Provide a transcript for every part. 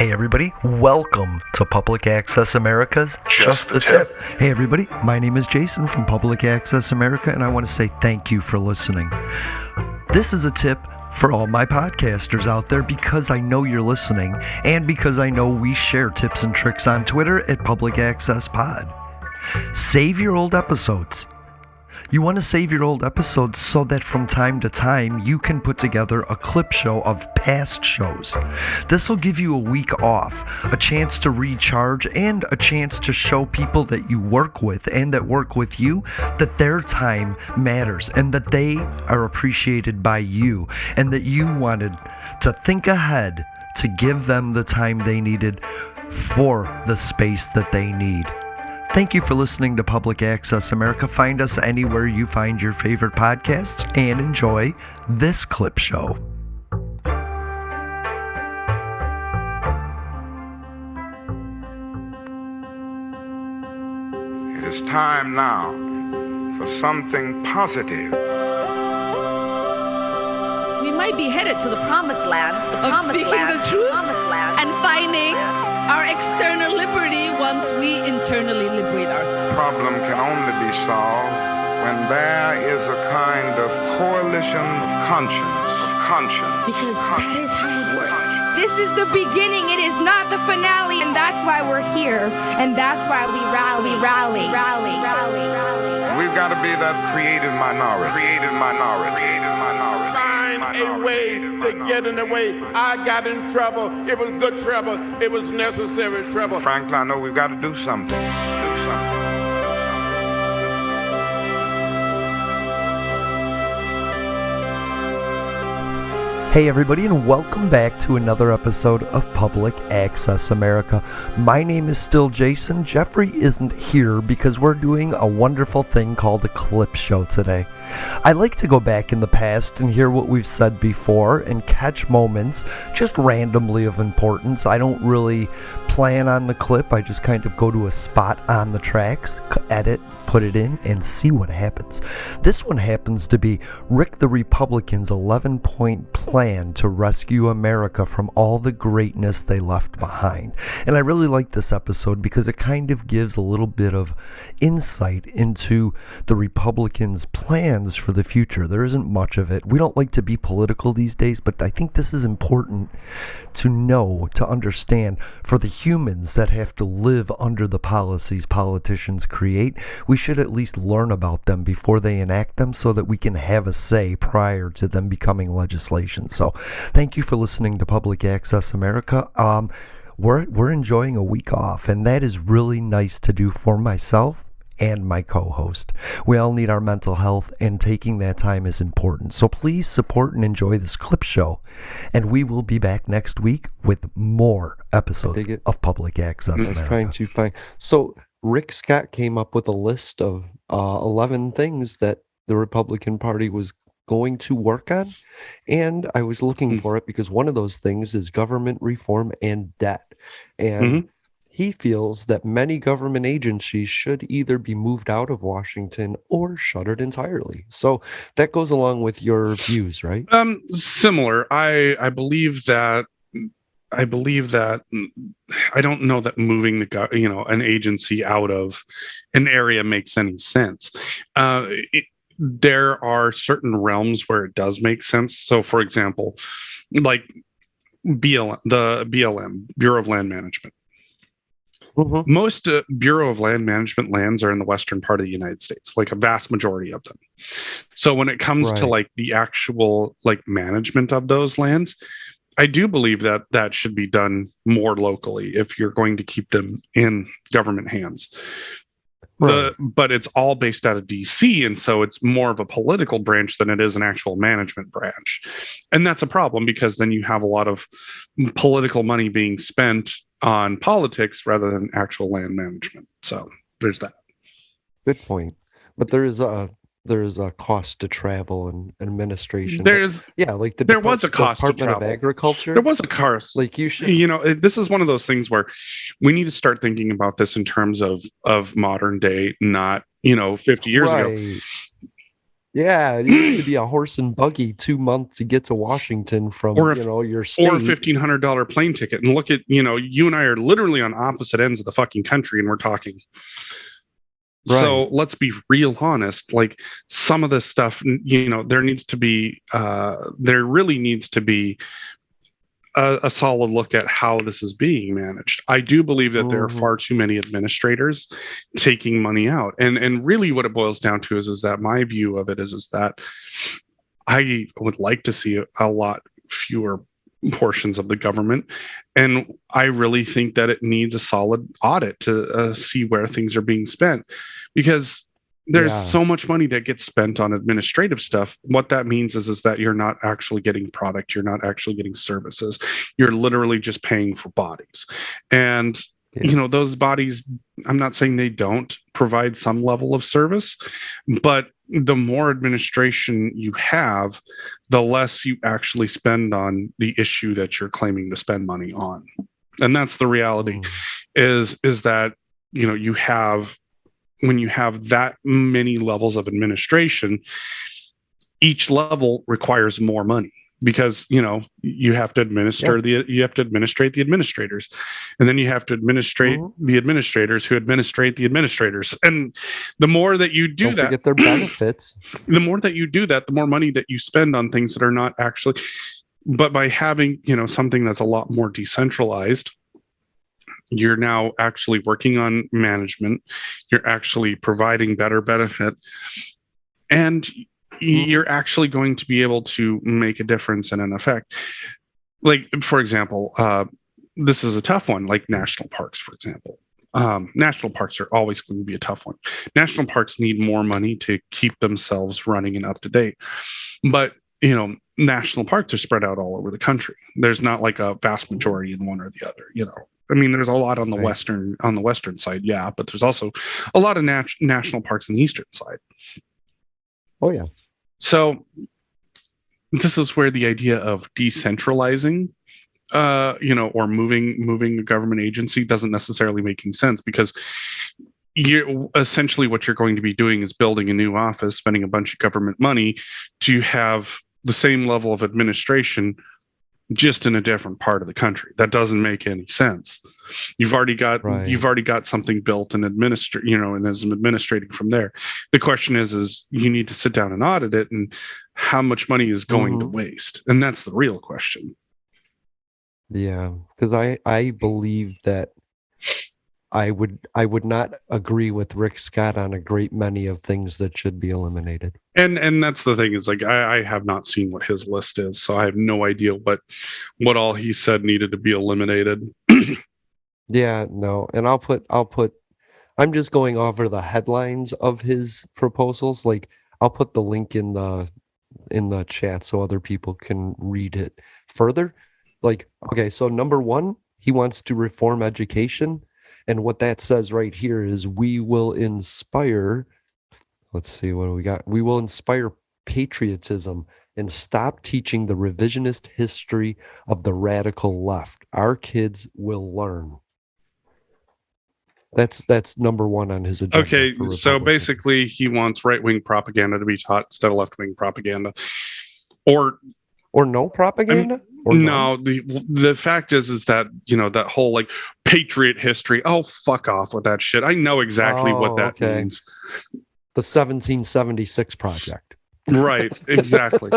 Hey everybody, welcome to Public Access America's Just the Tip. Hey everybody, my name is Jason from Public Access America, and I want to say thank you for listening. This is a tip for all my podcasters out there because I know you're listening, and because I know we share tips and tricks on Twitter at Public Access Pod. Save your old episodes. You want to save your old episodes so that from time to time you can put together a clip show of past shows. This will give you a week off, a chance to recharge, and a chance to show people that you work with and that work with you that their time matters and that they are appreciated by you and that you wanted to think ahead to give them the time they needed for the space that they need. Thank you for listening to Public Access America. Find us anywhere you find your favorite podcasts and enjoy this clip show. It is time now for something positive. We might be headed to the promised land, of speaking the truth and finding our external liberty once we internally liberate ourselves. Problem can only be solved when there is a kind of coalition of conscience. Because that is how it works. This is the beginning, it is not the finale, and that's why we're here, and that's why we rally. We've got to be that creative minority. Find a way to get in the way. I got in trouble. It was good trouble. It was necessary trouble. Frankly, I know we've got to do something. Hey everybody, and welcome back to another episode of Public Access America. My name is still Jason. Jeffrey isn't here because we're doing a wonderful thing called a clip show today. I like to go back in the past and hear what we've said before and catch moments just randomly of importance. I don't really plan on the clip. I just kind of go to a spot on the tracks, edit, put it in, and see what happens. This one happens to be Rick the Republican's 11-point plan to rescue America from all the greatness they left behind. And I really like this episode because it kind of gives a little bit of insight into the Republicans' plans for the future. There isn't much of it. We don't like to be political these days, but I think this is important to know, to understand, for the humans that have to live under the policies politicians create. We should at least learn about them before they enact them so that we can have a say prior to them becoming legislation. So thank you for listening to Public Access America. We're enjoying a week off, and that is really nice to do for myself and my co-host. We all need our mental health, and taking that time is important. So please support and enjoy this clip show, and we will be back next week with more episodes of Public Access America. Trying to find. So Rick Scott came up with a list of 11 things that the Republican Party was going to work on, and I was looking for it because one of those things is government reform and debt. And he feels that many government agencies should either be moved out of Washington or shuttered entirely. So that goes along with your views, right? Similar. I believe that. I don't know that moving an agency out of an area makes any sense. There are certain realms where it does make sense. So, for example, like the BLM, Bureau of Land Management. Most Bureau of Land Management lands are in the western part of the United States, like a vast majority of them. So when it comes to like the actual like management of those lands, I do believe that that should be done more locally if you're going to keep them in government hands. But it's all based out of DC, and so it's more of a political branch than it is an actual management branch. And that's a problem because then you have a lot of political money being spent on politics rather than actual land management. So there's that. Good point. But there is a cost to travel and administration. There was a cost to Department travel. Of Agriculture. There was a cost. Like you should, this is one of those things where we need to start thinking about this in terms of modern day, not 50 years ago. Yeah, it used to be a horse and buggy 2 months to get to Washington from your state, or a $1,500 plane ticket. And look at you and I are literally on opposite ends of the fucking country, and we're talking. Right. So let's be real honest. Like some of this stuff, there really needs to be a solid look at how this is being managed. I do believe that there are far too many administrators taking money out, and really what it boils down to is that my view of it is that I would like to see a lot fewer portions of the government, and I really think that it needs a solid audit to see where things are being spent, because there's so much money that gets spent on administrative stuff. What that means is that you're not actually getting product, you're not actually getting services, you're literally just paying for bodies. And those bodies, I'm not saying they don't provide some level of service, but the more administration you have, the less you actually spend on the issue that you're claiming to spend money on. And that's the reality, is that you have, when you have that many levels of administration, each level requires more money, because you have to administer you have to administrate the administrators, and then you have to administrate the administrators who administrate the administrators. And the more that you do that, get their benefits. The more that you do that, the more money that you spend on things that are not actually. But by having something that's a lot more decentralized, you're now actually working on management, you're actually providing better benefit, and you're actually going to be able to make a difference and an effect. Like, for example, this is a tough one, like national parks, for example. National parks are always going to be a tough one. National parks need more money to keep themselves running and up to date. But, national parks are spread out all over the country. There's not like a vast majority in one or the other, I mean, there's a lot on the western side, but there's also a lot of national parks on the eastern side. Oh yeah. So this is where the idea of decentralizing, or moving a government agency doesn't necessarily make any sense, because essentially what you're going to be doing is building a new office, spending a bunch of government money to have the same level of administration, just in a different part of the country. That doesn't make any sense. You've already got something built and and is administrating from there. The question is you need to sit down and audit it, and how much money is going to waste, and that's the real question. Yeah, because I believe that I would not agree with Rick Scott on a great many of things that should be eliminated. And that's the thing, is like I have not seen what his list is, so I have no idea what all he said needed to be eliminated. Yeah, no, and I'll put I'm just going over the headlines of his proposals. Like, I'll put the link in the chat so other people can read it further. Like, okay, so number 1, he wants to reform education. And what that says right here is we will inspire, let's see, what do we got? We will inspire patriotism and stop teaching the revisionist history of the radical left. Our kids will learn. That's number 1 on his agenda. Okay, so basically he wants right-wing propaganda to be taught instead of left-wing propaganda. Or no propaganda? No, the fact is that, that whole like patriot history, oh, fuck off with that shit. I know exactly what that means. The 1776 project. Right, exactly.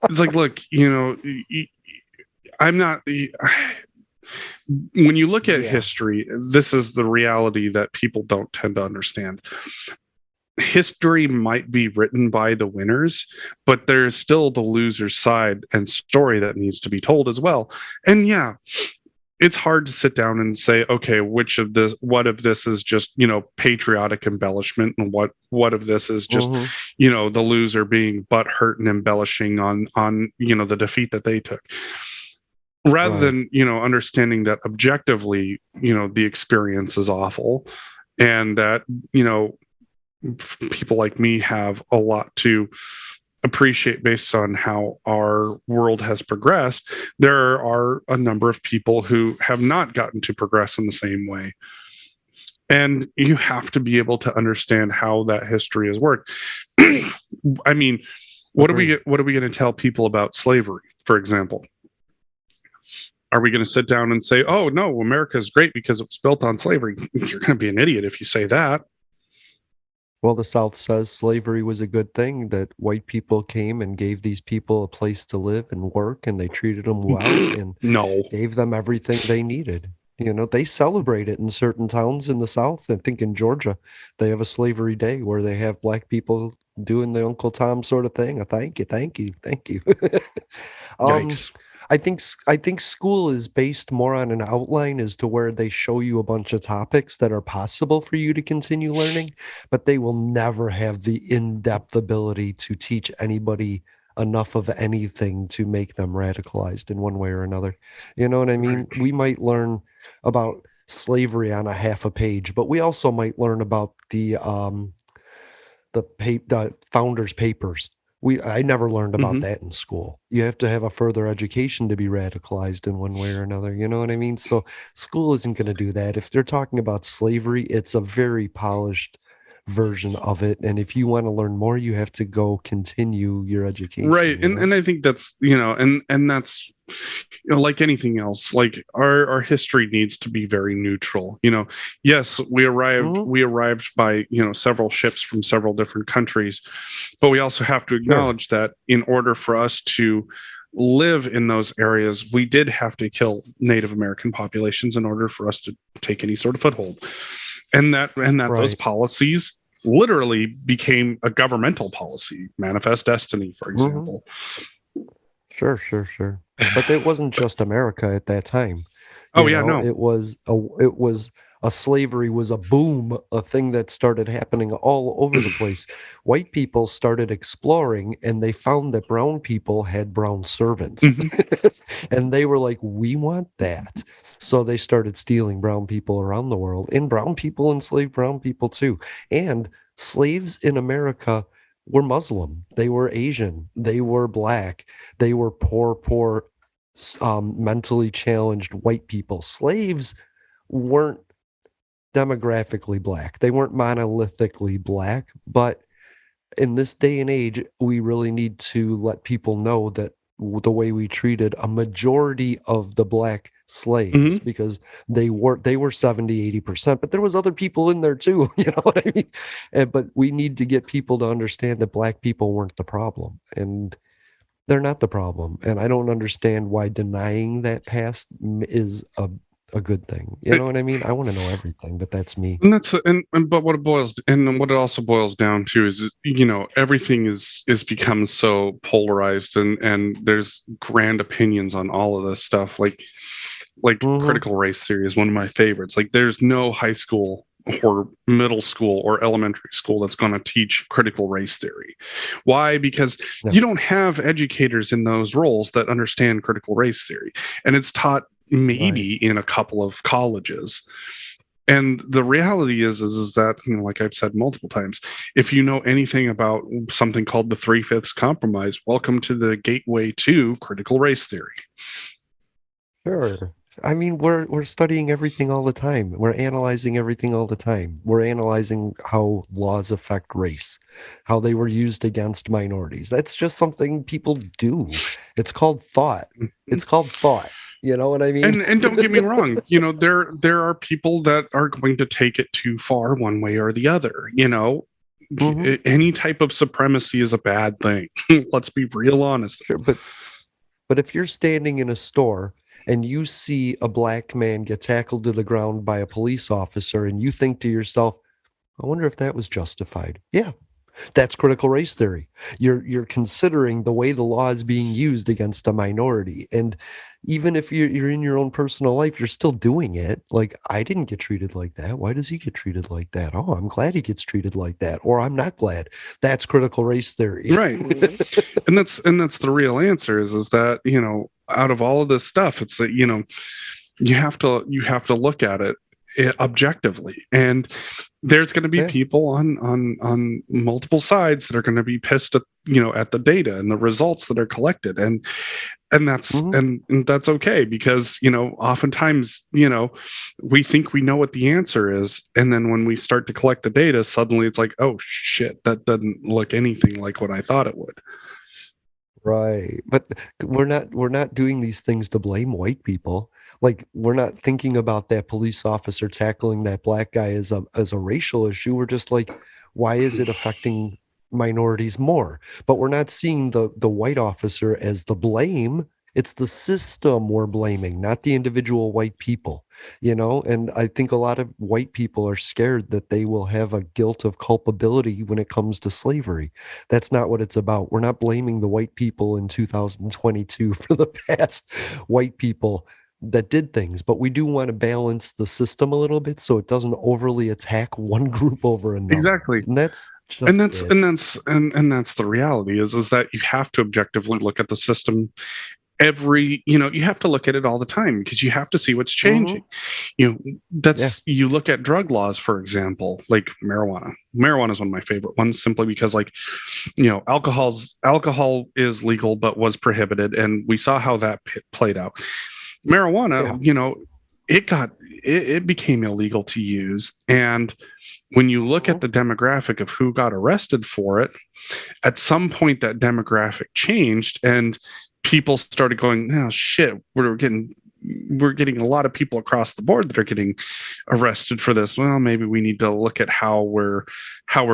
It's like, look, I'm not... When you look at history, this is the reality that people don't tend to understand. History might be written by the winners, but there's still the loser's side and story that needs to be told as well. And yeah, it's hard to sit down and say, okay, what of this is just, patriotic embellishment, and what of this is just, the loser being butthurt and embellishing on, the defeat that they took. Rather than, understanding that objectively, the experience is awful, and that, people like me have a lot to appreciate based on how our world has progressed. There are a number of people who have not gotten to progress in the same way. And you have to be able to understand how that history has worked. I mean, what are we going to tell people about slavery, for example? Are we going to sit down and say, "Oh no, America is great because it was built on slavery"? You're going to be an idiot if you say that. Well, the South says slavery was a good thing, that white people came and gave these people a place to live and work, and they treated them well and No. gave them everything they needed. You know, they celebrate it in certain towns in the South. I think in Georgia, they have a slavery day where they have black people doing the Uncle Tom sort of thing. Thank you, thank you, thank you. Yikes. I think school is based more on an outline as to where they show you a bunch of topics that are possible for you to continue learning, but they will never have the in-depth ability to teach anybody enough of anything to make them radicalized in one way or another. You know what I mean? We might learn about slavery on a half a page, but we also might learn about the founders' papers. I never learned about that in school. You have to have a further education to be radicalized in one way or another. You know what I mean? So school isn't going to do that. If they're talking about slavery, it's a very polished version of it. And if you want to learn more, you have to go continue your education. Right. And I think that's, and that's, like anything else, like our history needs to be very neutral. Yes, we arrived by, several ships from several different countries, but we also have to acknowledge that in order for us to live in those areas, we did have to kill Native American populations in order for us to take any sort of foothold. And that those policies literally became a governmental policy, Manifest Destiny, for example. Sure. But it wasn't just America at that time. It was slavery was a boom, a thing that started happening all over the place. White people started exploring, and they found that brown people had brown servants. And they were like, we want that. So they started stealing brown people around the world, and brown people enslaved brown people too. And slaves in America were Muslim, they were Asian, they were black, they were poor, mentally challenged white people. Slaves weren't demographically black. They weren't monolithically black, but in this day and age, we really need to let people know that the way we treated a majority of the black slaves, because they were 70-80%, but there was other people in there too. You know what I mean? But we need to get people to understand that black people weren't the problem, and they're not the problem. And I don't understand why denying that past is a good thing. You know what I mean? I want to know everything, but that's me. And but what it also boils down to is, everything is become so polarized, and there's grand opinions on all of this stuff. Like critical race theory is one of my favorites. Like, there's no high school or middle school or elementary school that's going to teach critical race theory. Why? Because you don't have educators in those roles that understand critical race theory, and it's taught maybe in a couple of colleges. And the reality is that, like I've said multiple times, if you know anything about something called the 3/5 compromise, welcome to the gateway to critical race theory. Sure. I mean, we're studying everything all the time. We're analyzing everything all the time. We're analyzing how laws affect race, how they were used against minorities. That's just something people do. It's called thought. It's called thought. You know what I mean? And don't get me wrong. There are people that are going to take it too far one way or the other. Any type of supremacy is a bad thing. Let's be real honest. Sure, but if you're standing in a store and you see a black man get tackled to the ground by a police officer, and you think to yourself, I wonder if that was justified. Yeah, that's critical race theory. You're considering the way the law is being used against a minority. And even if you're in your own personal life, you're still doing it. Like, I didn't get treated like that. Why does he get treated like that? Oh, I'm glad he gets treated like that. Or I'm not glad. That's critical race theory. Right. and that's the real answer is that, out of all of this stuff, it's that, you have to look at it objectively. And there's going to be people on multiple sides that are going to be pissed at at the data and the results that are collected, and that's and that's okay, because oftentimes we think we know what the answer is, and then when we start to collect the data, suddenly it's like, oh shit, that doesn't look anything like what I thought it would. Right. But we're not doing these things to blame white people. Like, we're not thinking about that police officer tackling that black guy as a racial issue. We're just like, why is it affecting minorities more? But we're not seeing the white officer as the blame. It's the system we're blaming, not the individual white people, and I think a lot of white people are scared that they will have a guilt of culpability when it comes to slavery. That's not what it's about. We're not blaming the white people in 2022 for the past white people that did things, but we do want to balance the system a little bit so it doesn't overly attack one group over another. Exactly. And that's the reality is that you have to objectively look at the system. You have to look at it all the time, because you have to see what's changing. You look at drug laws, for example, like marijuana. Marijuana is one of my favorite ones, simply because alcohol is legal but was prohibited, and we saw how that played out. Marijuana, it became illegal to use, and when you look at the demographic of who got arrested for it, at some point that demographic changed, and people started going, oh shit, we're getting a lot of people across the board that are getting arrested for this. Well, maybe we need to look at how we're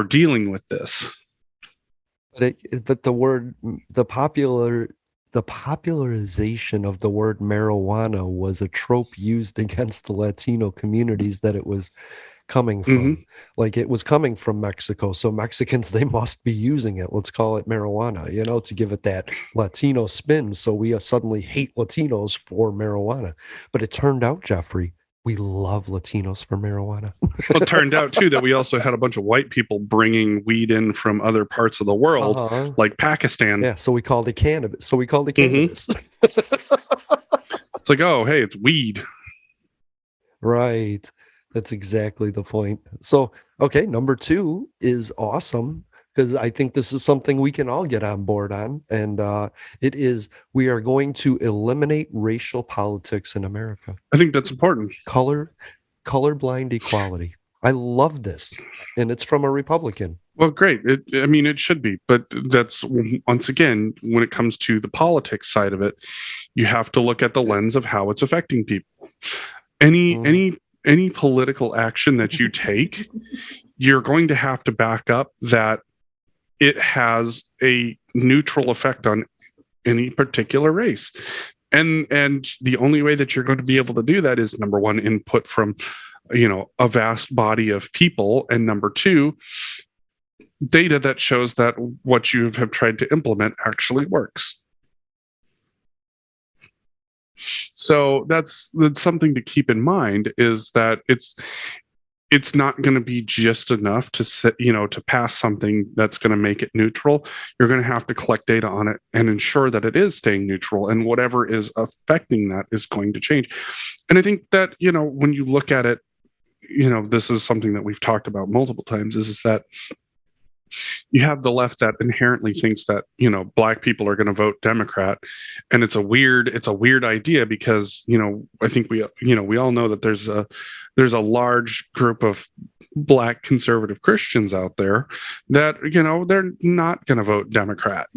dealing with this. But the popularization of the word marijuana was a trope used against the Latino communities that it was coming from. Like, it was coming from Mexico, so Mexicans, they must be using it. Let's call it marijuana, to give it that Latino spin. So we suddenly hate Latinos for marijuana. But it turned out, Jeffrey, we love Latinos for marijuana. Well, it turned out too that we also had a bunch of white people bringing weed in from other parts of the world, like Pakistan. Yeah, so we called it cannabis. Cannabis. It's like, oh, hey, it's weed. Right. That's exactly the point. So, okay, number 2 is awesome, because I think this is something we can all get on board on. And it is, we are going to eliminate racial politics in America. I think that's important. Colorblind equality. I love this. And it's from a Republican. Well, great. It should be. But that's, once again, when it comes to the politics side of it, you have to look at the lens of how it's affecting people. Any political action that you take, you're going to have to back up that it has a neutral effect on any particular race. And the only way that you're going to be able to do that is, number one, input from, a vast body of people, and number 2, data that shows that what you have tried to implement actually works. So that's something to keep in mind, is that it's not going to be just enough to pass something that's going to make it neutral. You're going to have to collect data on it and ensure that it is staying neutral, and whatever is affecting that is going to change. And I think that, when you look at it, this is something that we've talked about multiple times, is that you have the left that inherently thinks that black people are going to vote Democrat, and it's a weird idea, because I think we all know that there's a large group of black conservative Christians out there that they're not going to vote Democrat,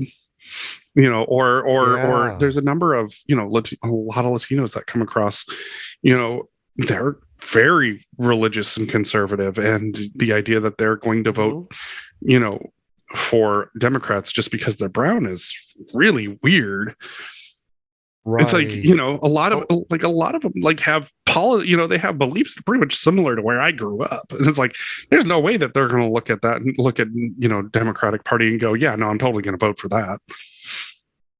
or there's a number of a lot of Latinos that come across, they're very religious and conservative, and the idea that they're going to vote for Democrats just because they're brown is really weird. Right. It's like, a lot of them have they have beliefs pretty much similar to where I grew up. And it's like, there's no way that they're going to look at that and look at, Democratic Party and go, yeah, no, I'm totally going to vote for that.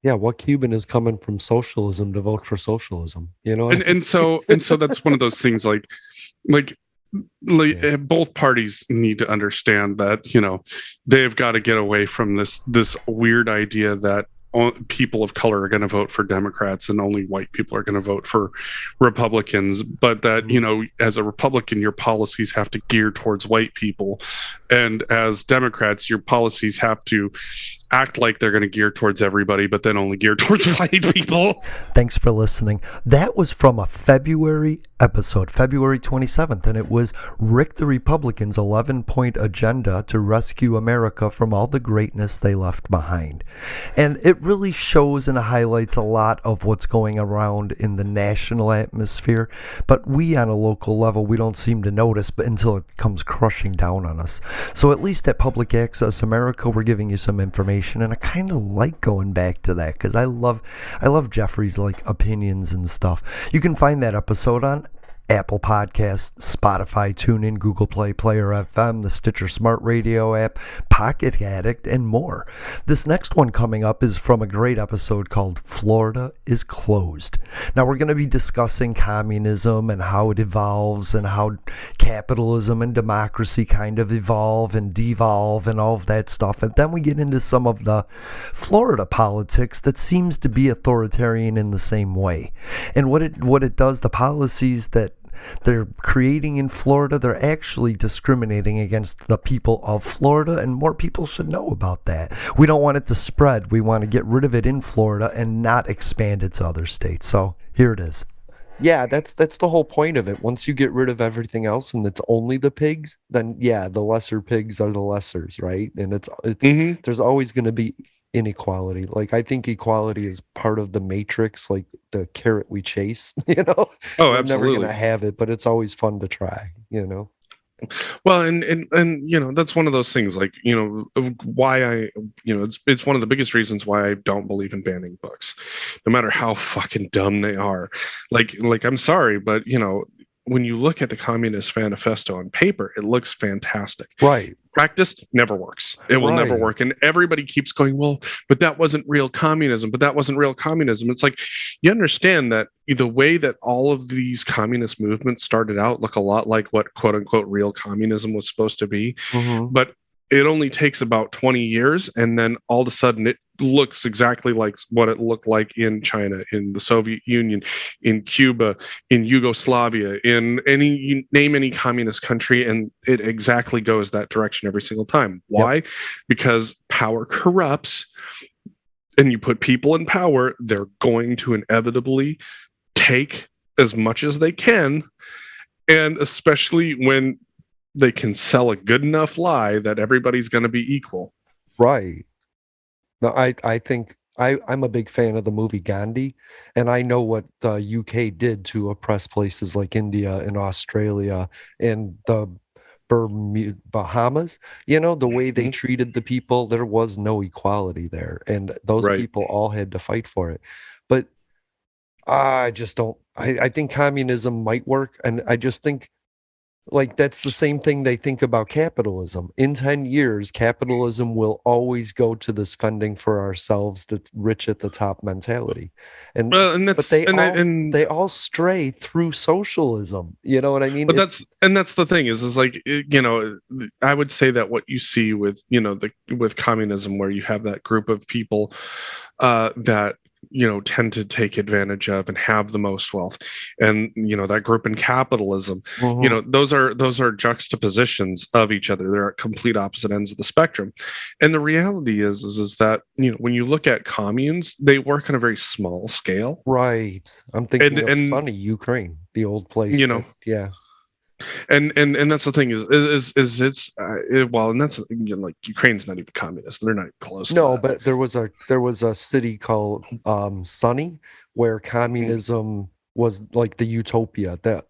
Yeah, what Cuban is coming from socialism to vote for socialism, And so that's one of those things, like both parties need to understand that, they've got to get away from this weird idea that people of color are going to vote for Democrats and only white people are going to vote for Republicans, but that, you know, as a Republican, your policies have to gear towards white people, and as Democrats, your policies have to act like they're going to gear towards everybody, but then only gear towards white people. Thanks for listening. That was from a February episode, February 27th, and it was Rick the Republican's 11-point agenda to rescue America from all the greatness they left behind. And it really shows and highlights a lot of what's going around in the national atmosphere, but we on a local level, we don't seem to notice but until it comes crushing down on us. So at least at Public Access America, we're giving you some information, and I kind of like going back to that because I love Jeffrey's like opinions and stuff. You can find that episode on Apple Podcasts, Spotify, TuneIn, Google Play, Player FM, the Stitcher Smart Radio app, Pocket Addict, and more. This next one coming up is from a great episode called Florida is Closed. Now we're going to be discussing communism and how it evolves and how capitalism and democracy kind of evolve and devolve and all of that stuff. And then we get into some of the Florida politics that seems to be authoritarian in the same way. And what it does, the policies that they're creating in Florida, they're actually discriminating against the people of Florida, and more people should know about that. We don't want it to spread. We want to get rid of it in Florida and not expand it to other states. So here it is. Yeah, that's the whole point of it. Once you get rid of everything else and it's only the pigs, then yeah, the lesser pigs are the lessers, right? And it's there's always going to be inequality. Like, I think equality is part of the matrix, like the carrot we chase, you know. Oh, I'm absolutely. never gonna have it, but it's always fun to try, you know. Well, and you know, that's one of those things, like, you know, why it's one of the biggest reasons why I don't believe in banning books, no matter how fucking dumb they are. Like I'm sorry, but you know, when you look at the Communist Manifesto on paper, it looks fantastic. Right. Practice never works. It will never work. And everybody keeps going, well, but that wasn't real communism. But that wasn't real communism. It's like, you understand that the way that all of these communist movements started out look a lot like what quote unquote real communism was supposed to be. Mm-hmm. But it only takes about 20 years, and then all of a sudden it looks exactly like what it looked like in China, in the Soviet Union, in Cuba, in Yugoslavia, in name any communist country, and it exactly goes that direction every single time. Why? Yep. Because power corrupts, and you put people in power, they're going to inevitably take as much as they can, and especially when they can sell a good enough lie that everybody's going to be equal. Right. No, I think I'm a big fan of the movie Gandhi, and I know what the UK did to oppress places like India and Australia and the Bahamas. You know, the way they treated the people, there was no equality there, and those people all had to fight for it. But I just don't. I think communism might work, and I just think, like, that's the same thing they think about capitalism. In 10 years, capitalism will always go to this fending for ourselves, the rich at the top mentality. And, but they all stray through socialism. You know what I mean? But that's the thing is like, you know, I would say that what you see with, you know, with communism, where you have that group of people that, you know, tend to take advantage of and have the most wealth, and you know, that group in capitalism, you know, those are juxtapositions of each other. They're at complete opposite ends of the spectrum. And the reality is that, you know, when you look at communes, they work on a very small scale. Right. I'm thinking of sunny Ukraine, the old place. You know, yeah. And that's the thing is it's well, and that's, you know, like, Ukraine's not even communist. They're not close. No, to but there was a city called Sunny, where communism was like the utopia. That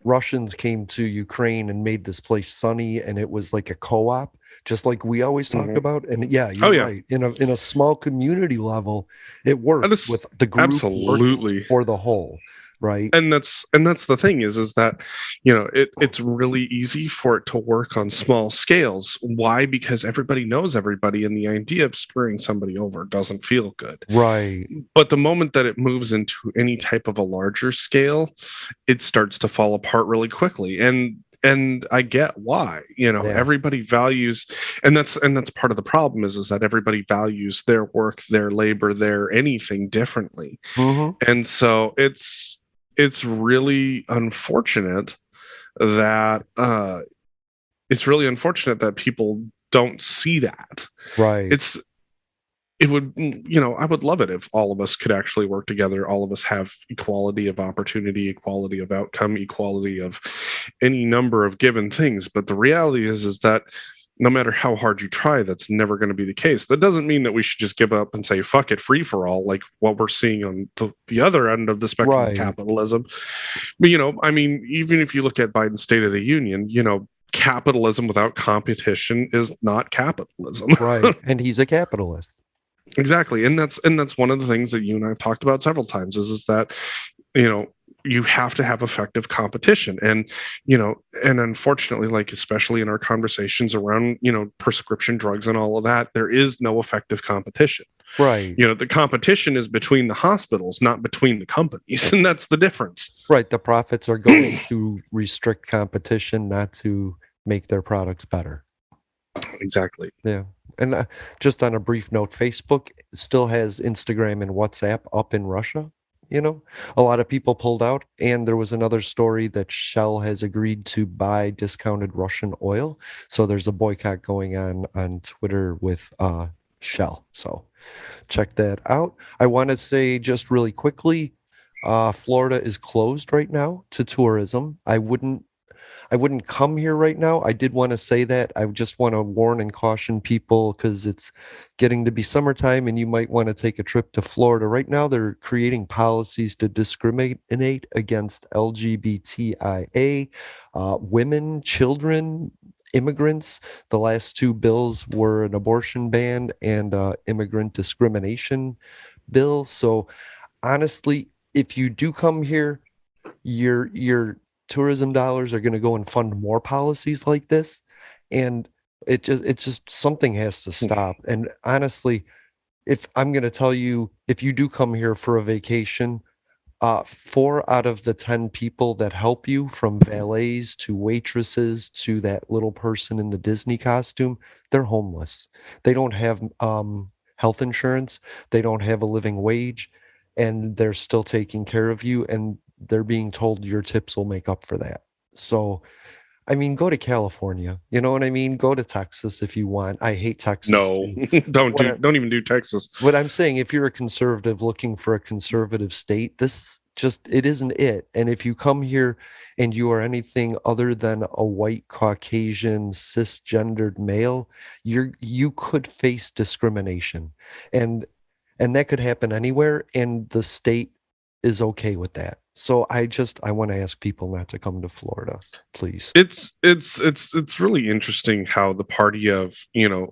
Russians came to Ukraine and made this place sunny, and it was like a co-op, just like we always talk about. And yeah, you're right. In a small community level, it works with the group working for the whole. Right. And that's the thing is that, you know, it's really easy for it to work on small scales. Why? Because everybody knows everybody, and the idea of screwing somebody over doesn't feel good. Right. But the moment that it moves into any type of a larger scale, it starts to fall apart really quickly. And And I get why. Everybody values, and that's part of the problem is that everybody values their work, their labor, their anything differently. And so it's really unfortunate that people don't see that. Right. I would love it if all of us could actually work together. All of us have equality of opportunity, equality of outcome, equality of any number of given things. But the reality is that no matter how hard you try, that's never going to be the case. That doesn't mean that we should just give up and say, fuck it, free for all, like what we're seeing on the other end of the spectrum of capitalism. But, even if you look at Biden's State of the Union, capitalism without competition is not capitalism. Right. And he's a capitalist. Exactly. And that's one of the things that you and I have talked about several times is that, you have to have effective competition. And, and unfortunately, like, especially in our conversations around, prescription drugs and all of that, there is no effective competition. Right. The competition is between the hospitals, not between the companies. And that's the difference. Right. The profits are going to restrict competition, not to make their products better. Exactly. Yeah. And just on a brief note, Facebook still has Instagram and WhatsApp up in Russia. A lot of people pulled out, and there was another story that Shell has agreed to buy discounted Russian oil. So there's a boycott going on Twitter with Shell. So check that out. I want to say just really quickly, Florida is closed right now to tourism. I wouldn't come here right now. I did want to say that. I just want to warn and caution people because it's getting to be summertime and you might want to take a trip to Florida. Right now, they're creating policies to discriminate against LGBTIA, women, children, immigrants. The last two bills were an abortion ban and immigrant discrimination bill. So honestly, if you do come here, your tourism dollars are going to go and fund more policies like this, and it's just something has to stop. And honestly, if I'm going to tell you, if you do come here for a vacation, 4 out of the 10 people that help you, from valets to waitresses to that little person in the Disney costume, they're homeless. They don't have health insurance, they don't have a living wage, and they're still taking care of you, and they're being told your tips will make up for that. So, I mean, go to California. You know what I mean? Go to Texas if you want. I hate Texas. No, don't even do Texas. What I'm saying, if you're a conservative looking for a conservative state, it isn't it. And if you come here and you are anything other than a white Caucasian cisgendered male, you could face discrimination, and that could happen anywhere, and the state is okay with that. So I want to ask people not to come to Florida, please. It's really interesting how the party of,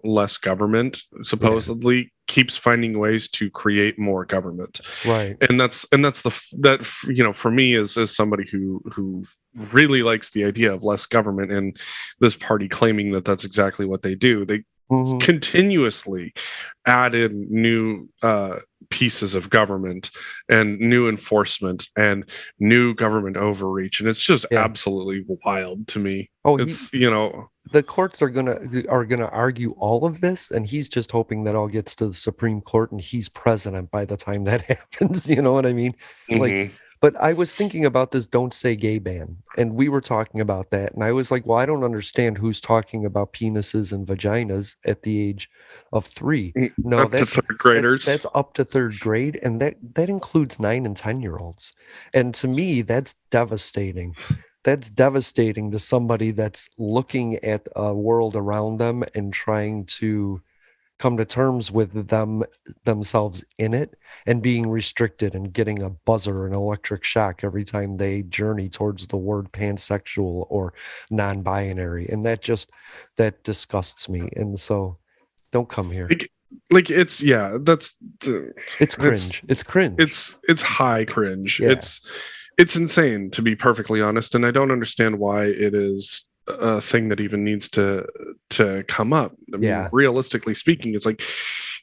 less government supposedly keeps finding ways to create more government. Right. And that's for me as somebody who really likes the idea of less government, and this party claiming that that's exactly what they do. They continuously add in new pieces of government and new enforcement and new government overreach, and it's just absolutely wild to me. It's the courts are gonna argue all of this, and he's just hoping that all gets to the Supreme Court and he's president by the time that happens. You know what I mean? Like, but I was thinking about this "Don't Say Gay" ban, and we were talking about that, and I was like, well, I don't understand who's talking about penises and vaginas at the age of 3. No, that's third graders. That's up to 3rd grade, and that includes 9 and 10-year-olds. And to me, that's devastating. That's devastating to somebody that's looking at a world around them and trying to come to terms with themselves in it, and being restricted and getting a buzzer, an electric shock every time they journey towards the word pansexual or non-binary. And that disgusts me. And so don't come here. It's cringe. It's cringe. It's high cringe. Yeah. It's insane, to be perfectly honest, and I don't understand why it is a thing that even needs to come up. I mean, realistically speaking, it's like,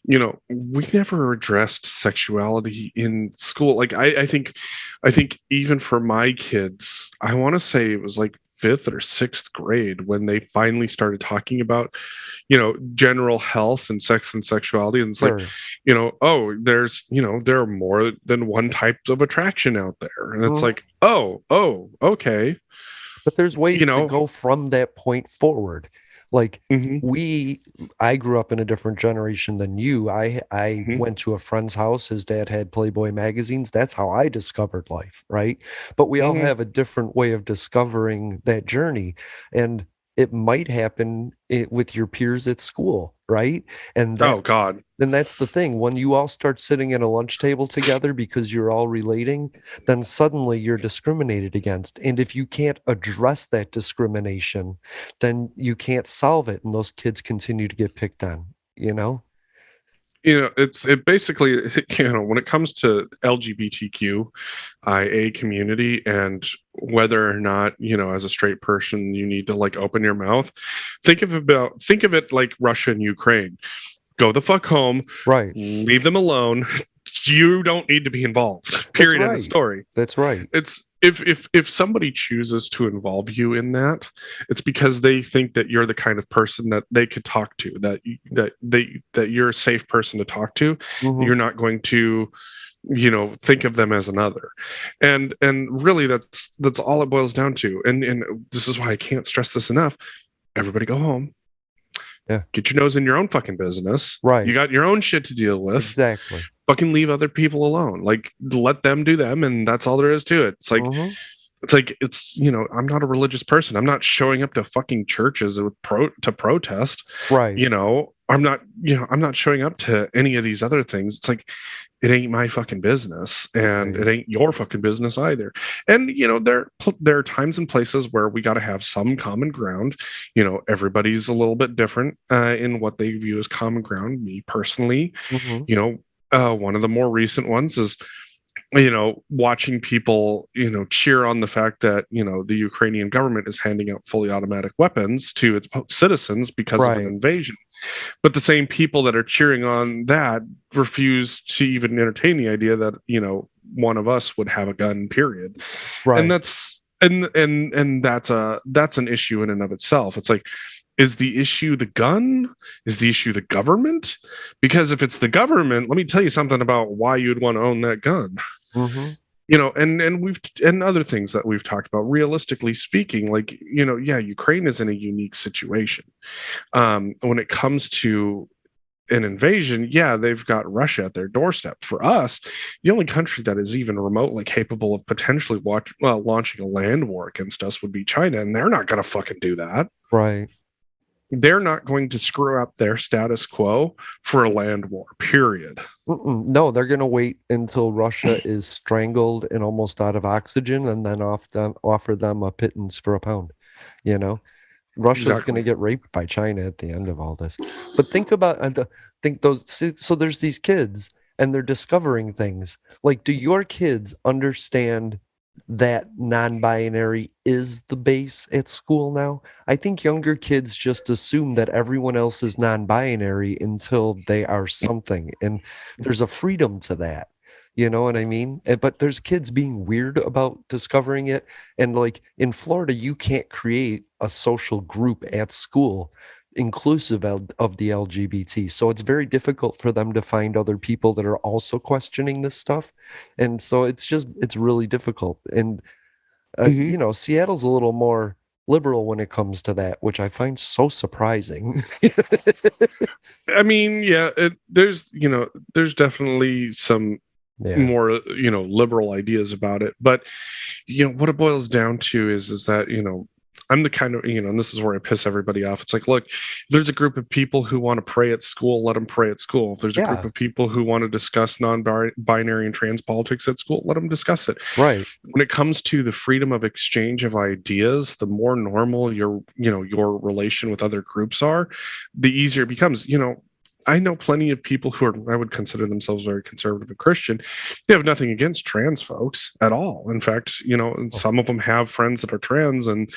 we never addressed sexuality in school. Like, I think even for my kids, I want to say it was like 5th or 6th grade when they finally started talking about, general health and sex and sexuality. And it's Sure. like, there are more than one type of attraction out there. And it's like, oh, okay. But there's ways to go from that point forward. Like I grew up in a different generation than you. I went to a friend's house. His dad had Playboy magazines. That's how I discovered life, right? But we all have a different way of discovering that journey. And it might happen with your peers at school, right? And oh God. Then that's the thing. When you all start sitting at a lunch table together because you're all relating, then suddenly you're discriminated against. And if you can't address that discrimination, then you can't solve it. And those kids continue to get picked on, It basically, when it comes to LGBTQIA community and whether or not, as a straight person, you need to like open your mouth, think of it like Russia and Ukraine. Go the fuck home. Right. Leave them alone. You don't need to be involved. Period. End of story. That's right. It's if somebody chooses to involve you in that, it's because they think that you're the kind of person that they could talk to, that you're a safe person to talk to. You're not going to think of them as another, and really that's all it boils down to. And this is why I can't stress this enough. Everybody go home. Yeah. Get your nose in your own fucking business. Right. You got your own shit to deal with. Exactly. Fucking leave other people alone. Like, let them do them, and that's all there is to it. It's like, I'm not a religious person. I'm not showing up to fucking churches to protest. Right. I'm not showing up to any of these other things. It's like, it ain't my fucking business, and it ain't your fucking business either. And there are times and places where we got to have some common ground. Everybody's a little bit different in what they view as common ground. Me personally, one of the more recent ones is watching people cheer on the fact that the Ukrainian government is handing out fully automatic weapons to its citizens because of an invasion. But the same people that are cheering on that refuse to even entertain the idea that one of us would have a gun, period. Right. And that's that's an issue in and of itself. It's like, is the issue the gun? Is the issue the government? Because if it's the government, let me tell you something about why you'd want to own that gun. And other things that we've talked about. Realistically speaking, like Ukraine is in a unique situation. When it comes to an invasion, they've got Russia at their doorstep. For us, the only country that is even remotely capable of potentially launching a land war against us would be China, and they're not going to fucking do that. Right. They're not going to screw up their status quo for a land war, period. No, they're going to wait until Russia is strangled and almost out of oxygen, and then offer them a pittance for a pound. Russia's going to get raped by China at the end of all this. But think so there's these kids, and they're discovering things. Like, do your kids understand that non-binary is the base at school now? I think younger kids just assume that everyone else is non-binary until they are something, and there's a freedom to that. You know what I mean? But there's kids being weird about discovering it, and like in Florida, you can't create a social group at school inclusive of the LGBT. So it's very difficult for them to find other people that are also questioning this stuff. And so it's really difficult. And, Seattle's a little more liberal when it comes to that, which I find so surprising. I mean, there's definitely some more, liberal ideas about it. But, what it boils down to is that, I'm the kind of, and this is where I piss everybody off. It's like, look, there's a group of people who want to pray at school, let them pray at school. If there's a group of people who want to discuss non-binary and trans politics at school, let them discuss it. Right. When it comes to the freedom of exchange of ideas, the more normal your relation with other groups are, the easier it becomes. I know plenty of people who I would consider themselves very conservative and Christian. They have nothing against trans folks at all. In fact, some of them have friends that are trans, and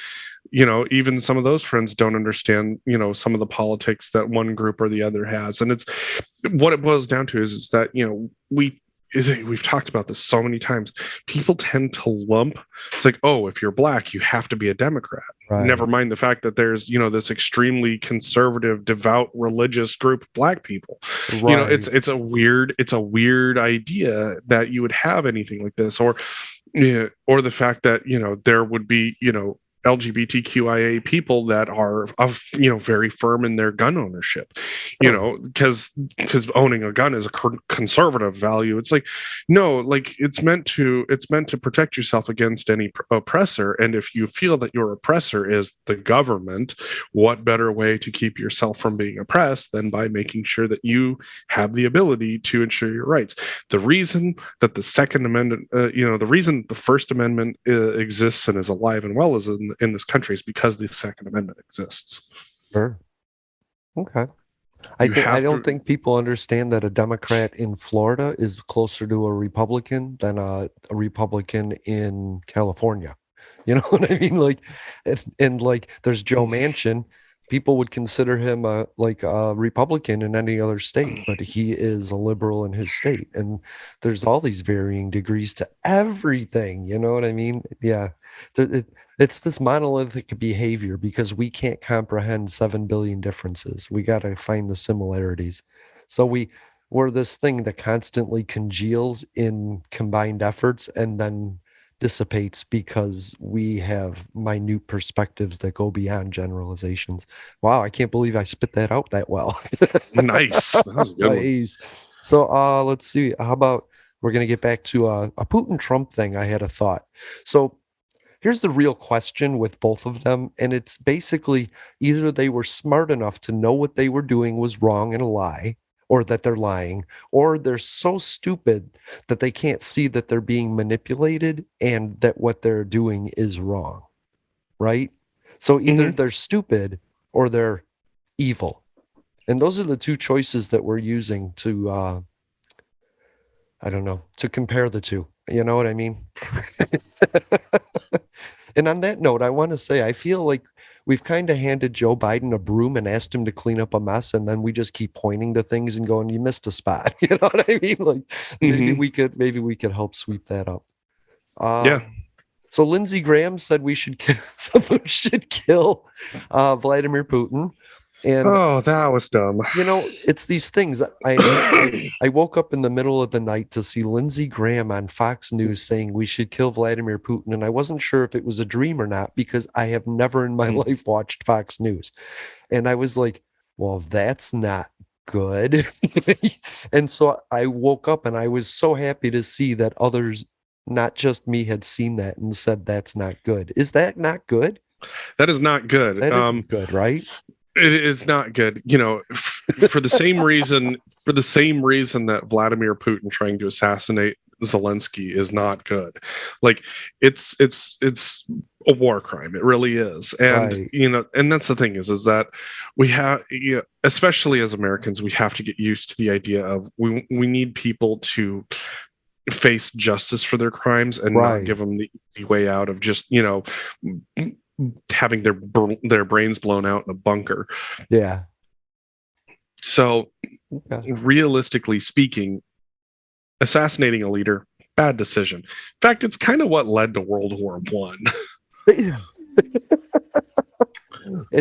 even some of those friends don't understand, some of the politics that one group or the other has. And it's what it boils down to is that, we've talked about this so many times. People tend to lump. It's like, oh, if you're black, you have to be a Democrat. Right. Never mind the fact that there's, this extremely conservative, devout, religious group of black people. Right. It's a weird idea that you would have anything like this, or the fact that there would be LGBTQIA people that are very firm in their gun ownership, because owning a gun is a conservative value. It's like, no, like it's meant to protect yourself against any oppressor, and if you feel that your oppressor is the government, what better way to keep yourself from being oppressed than by making sure that you have the ability to ensure your rights? The reason that the Second Amendment, the reason the First Amendment exists and is alive and well is in this country is because the Second Amendment exists. Sure. Okay. I don't think people understand that a Democrat in Florida is closer to a Republican than a Republican in California. You know what I mean? Like, and like, there's Joe Manchin. People would consider him a Republican in any other state, but he is a liberal in his state. And there's all these varying degrees to everything. You know what I mean? Yeah. It's this monolithic behavior because we can't comprehend 7 billion differences. We got to find the similarities. So we're this thing that constantly congeals in combined efforts and then dissipates because we have minute perspectives that go beyond generalizations. Wow, I can't believe I spit that out that well. Nice. That was a good nice. So let's see. How about we're going to get back to a Putin-Trump thing. I had a thought. So here's the real question with both of them, and it's basically either they were smart enough to know what they were doing was wrong and a lie, or that they're lying, or they're so stupid that they can't see that they're being manipulated and that what they're doing is wrong, right? So either they're stupid or they're evil. And those are the two choices that we're using to, to compare the two. You know what I mean? And on that note, I want to say, I feel like we've kind of handed Joe Biden a broom and asked him to clean up a mess, and then we just keep pointing to things and going, "You missed a spot." You know what I mean? Like maybe we could help sweep that up. Yeah. So Lindsey Graham said someone should kill Vladimir Putin. And that was dumb. It's these things. I woke up in the middle of the night to see Lindsey Graham on Fox News saying we should kill Vladimir Putin, and I wasn't sure if it was a dream or not because I have never in my life watched Fox News. And I was like, well, that's not good. And so I woke up and I was so happy to see that others, not just me, had seen that and said that's not good. Is that not good? That is not good. That isn't good, right? It is not good, for the same reason. For the same reason that Vladimir Putin trying to assassinate Zelensky is not good. Like it's a war crime. It really is. And right. And that's the thing is that we have, especially as Americans, we have to get used to the idea of we need people to face justice for their crimes and not give them the easy way out of just having their brains blown out in a bunker. Yeah. So, realistically speaking, assassinating a leader, bad decision. In fact, it's kind of what led to World War One.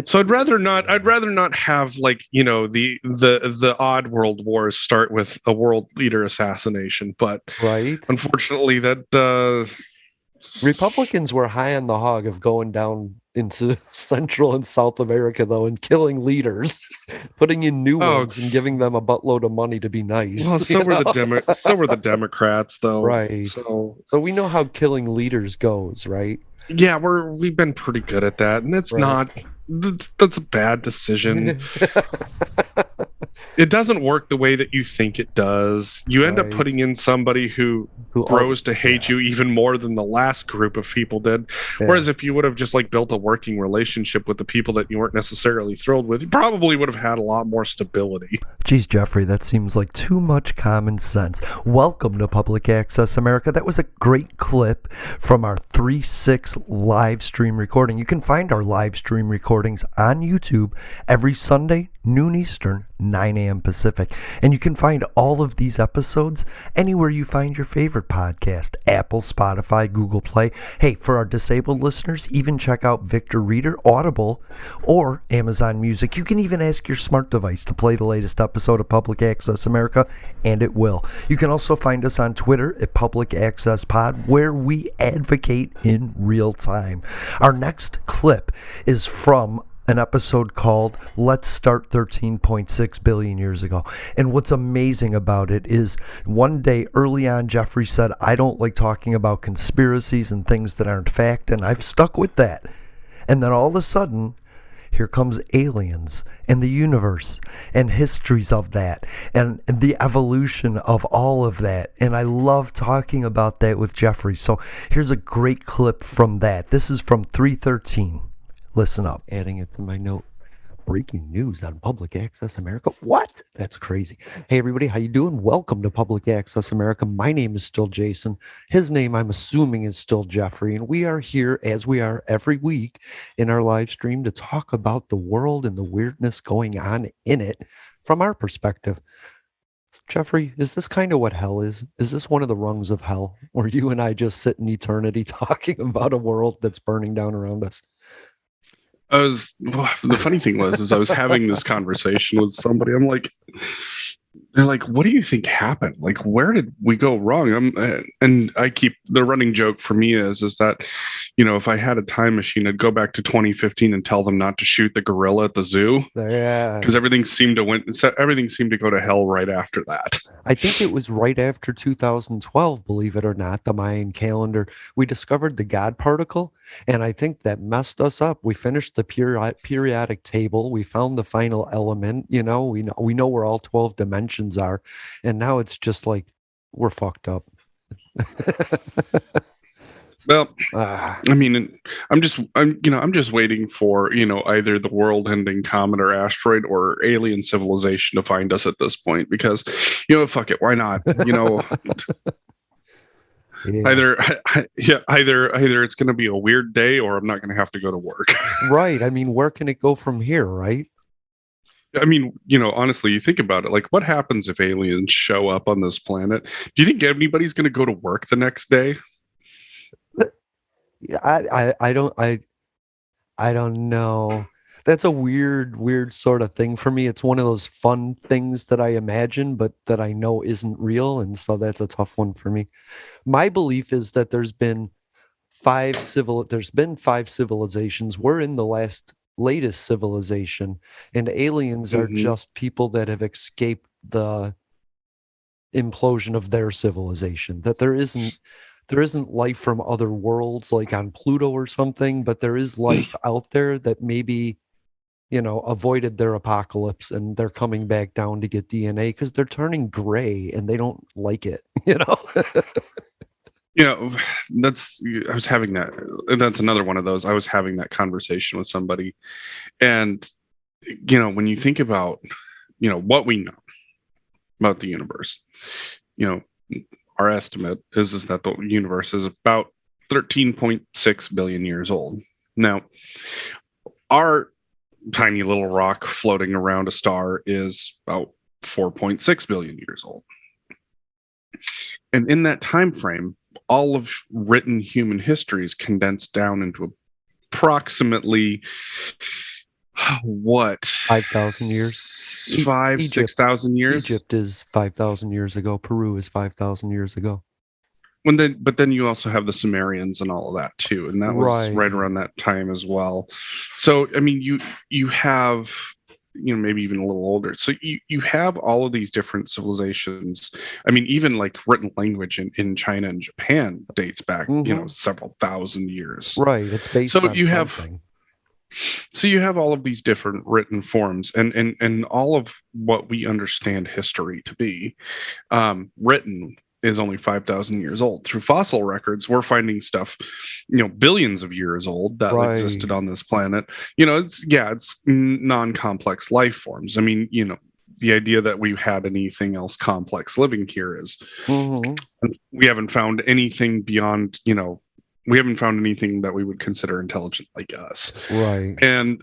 So I'd rather not have the odd world wars start with a world leader assassination. But unfortunately, that. Republicans were high on the hog of going down into Central and South America, though, and killing leaders, putting in new ones and giving them a buttload of money to be nice. Well, so were the Democrats, though. Right. So we know how killing leaders goes, right? Yeah, we've been pretty good at that, and that's a bad decision. It doesn't work the way that you think it does. You end up putting in somebody who grows to hate you even more than the last group of people did. Yeah. Whereas if you would have just built a working relationship with the people that you weren't necessarily thrilled with, you probably would have had a lot more stability. Geez, Jeffrey, that seems like too much common sense. Welcome to Public Access America. That was a great clip from our 3/6 live stream recording. You can find our live stream recordings on YouTube every Sunday, noon Eastern, 9 a.m. Pacific. And you can find all of these episodes anywhere you find your favorite podcast. Apple, Spotify, Google Play. Hey, for our disabled listeners, even check out Victor Reader, Audible, or Amazon Music. You can even ask your smart device to play the latest episode of Public Access America, and it will. You can also find us on Twitter at Public Access Pod, where we advocate in real time. Our next clip is from an episode called Let's Start 13.6 billion years ago. And what's amazing about it is one day early on, Jeffrey said, I don't like talking about conspiracies and things that aren't fact, and I've stuck with that. And then all of a sudden, here comes aliens and the universe and histories of that and the evolution of all of that. And I love talking about that with Jeffrey. So here's a great clip from that. This is from 313. Listen up. Adding it to my note. Breaking news on Public Access America. What? That's crazy. Hey everybody, how you doing? Welcome to Public Access America. My name is still Jason. His name, I'm assuming, is still Jeffrey. And we are here, as we are every week in our live stream, to talk about the world and the weirdness going on in it from our perspective. Jeffrey, is this kind of what hell is? Is this one of the rungs of hell, where you and I just sit in eternity talking about a world that's burning down around us? The funny thing was I was having this conversation with somebody. I'm like, they're like, what do you think happened? Like, where did we go wrong? And I keep, the running joke for me is that, you know, if I had a time machine, I'd go back to 2015 and tell them not to shoot the gorilla at the zoo. Yeah. Because everything seemed to go to hell right after that. I think it was right after 2012, believe it or not, the Mayan calendar. We discovered the God particle, and I think that messed us up. We finished the periodic table. We found the final element. You know, we know where all 12 dimensions are, and now it's just like we're fucked up. Well, I mean, I'm just waiting for, you know, either the world-ending comet or asteroid or alien civilization to find us at this point, because, you know, fuck it, why not? You know, Yeah. either it's going to be a weird day, or I'm not going to have to go to work. Right. I mean, where can it go from here, right? I mean, you know, honestly, you think about it, like, what happens if aliens show up on this planet? Do you think anybody's going to go to work the next day? Yeah, I don't know. That's a weird sort of thing for me. It's one of those fun things that I imagine, but that I know isn't real, and so that's a tough one for me. My belief is that there's been five civilizations. We're in the latest civilization, and aliens are just people that have escaped the implosion of their civilization. That there isn't life from other worlds like on Pluto or something, but there is life out there that maybe, you know, avoided their apocalypse, and they're coming back down to get DNA because they're turning gray and they don't like it, you know? You know, that's another one of those. I was having that conversation with somebody, and, you know, when you think about, you know, what we know about the universe, you know, our estimate is that the universe is about 13.6 billion years old. Now, our tiny little rock floating around a star is about 4.6 billion years old. And in that time frame, all of written human history is condensed down into approximately, what? 5,000 years. 6,000 years. Egypt is 5,000 years ago. Peru is 5,000 years ago. But then you also have the Sumerians and all of that too, and that was right around that time as well. So I mean, you have, you know, maybe even a little older. So you have all of these different civilizations. I mean, even like written language in China and Japan dates back, you know, several thousand years. Right. It's based on something. So you have all of these different written forms, and all of what we understand history to be written is only 5,000 years old. Through fossil records, we're finding stuff, you know, billions of years old that existed on this planet. You know, it's non-complex life forms. I mean, you know, the idea that we had anything else complex living here is we haven't found anything beyond, you know, we haven't found anything that we would consider intelligent like us. Right. And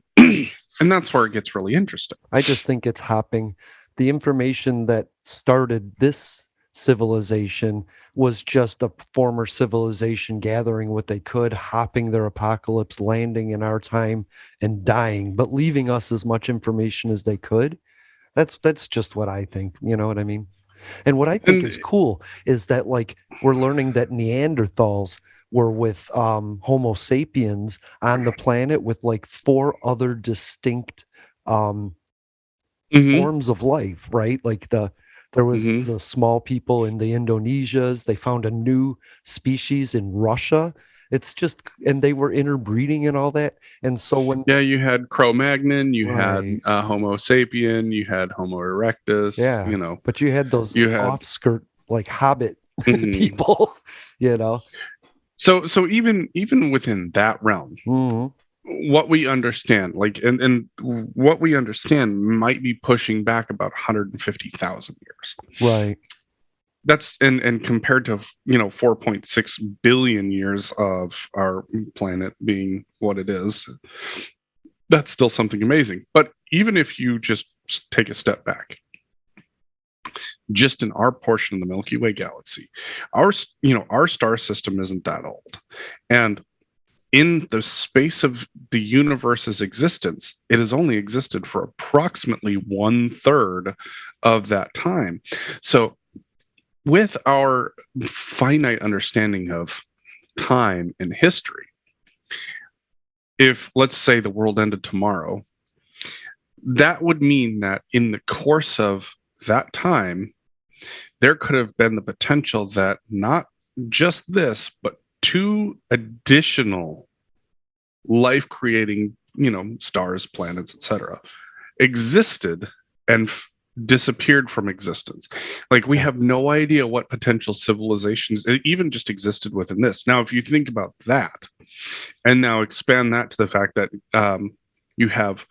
And that's where it gets really interesting. I just think it's hopping. The information that started this civilization was just a former civilization gathering what they could, hopping their apocalypse, landing in our time, and dying, but leaving us as much information as they could. That's just what I think. You know what I mean? And what I think is cool is that, like, we're learning that Neanderthals were with Homo sapiens on the planet with like 4 other distinct forms of life, right? Like there was the small people in the Indonesias. They found a new species in Russia. It's just, and they were interbreeding and all that. And so when you had Cro-Magnon, you had Homo sapien, you had Homo erectus, you know, but you had those off-skirt like hobbit people, you know. So even within that realm, what we understand, like, and what we understand might be pushing back about 150,000 years. Right. That's and compared to 4.6 billion years of our planet being what it is, that's still something amazing. But even if you just take a step back, just in our portion of the Milky Way galaxy, our star system isn't that old, and in the space of the universe's existence, it has only existed for approximately 1/3 of that time. So with our finite understanding of time and history, if, let's say, the world ended tomorrow, that would mean that in the course of that time, there could have been the potential that not just this, but 2 additional life-creating, stars, planets, etc., existed and disappeared from existence. Like, we have no idea what potential civilizations even just existed within this. Now, if you think about that, and now expand that to the fact that you have,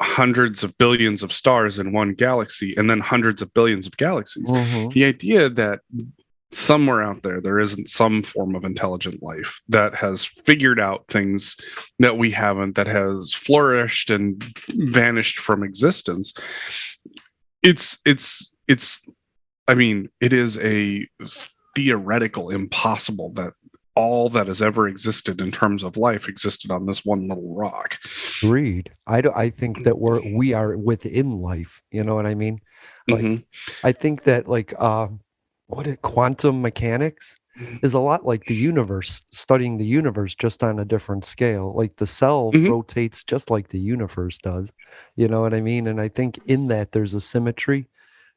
hundreds of billions of stars in one galaxy, and then hundreds of billions of galaxies, the idea that somewhere out there isn't some form of intelligent life that has figured out things that we haven't, that has flourished and vanished from existence. It's I mean, it is a theoretical impossible that all that has ever existed in terms of life existed on this one little rock. Agreed. I think that we are within life. You know what I mean? Like, I think that, like, quantum mechanics is a lot like the universe, studying the universe just on a different scale. Like, the cell rotates just like the universe does. You know what I mean? And I think in that there's a symmetry.